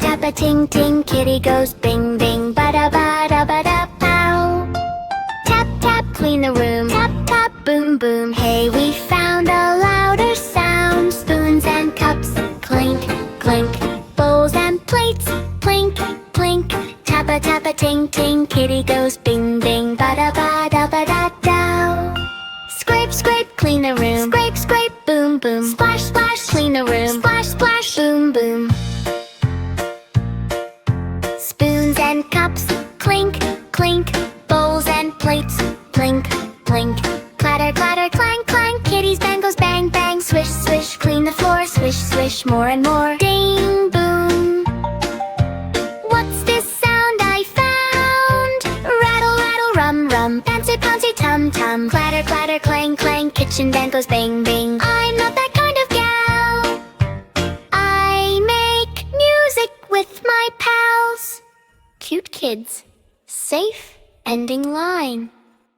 tappa ting ting, kitty goes bing bing, bada bada bada pow. Tap tap, clean the room, tap tap, boom boom. Hey, we found a louder sound. Spoons and cups, clink clink. Bowls and plates, plink plink. Tappa tappa ting ting, kitty goes bing bing, bada bada bada dow. Scrape scrape, clean the room, scrape scrape, boom boom. Splash splash, clean the room, splash splash, boom boom. Spoons and cups, clink clink. Bowls and plates, plink plink. Clatter clatter, clang clang, kitty's bang goes bang bang. Swish swish, clean the floor, swish swish, more and more. Ding boom. What's this sound I found? Rattle rattle, rum rum, bouncy bouncy, tum tum. Clatter clatter, clang clang, kitchen band goes bang bang. I'm not that kind of gal. I make music with my pals. Cute kids. Safe ending line.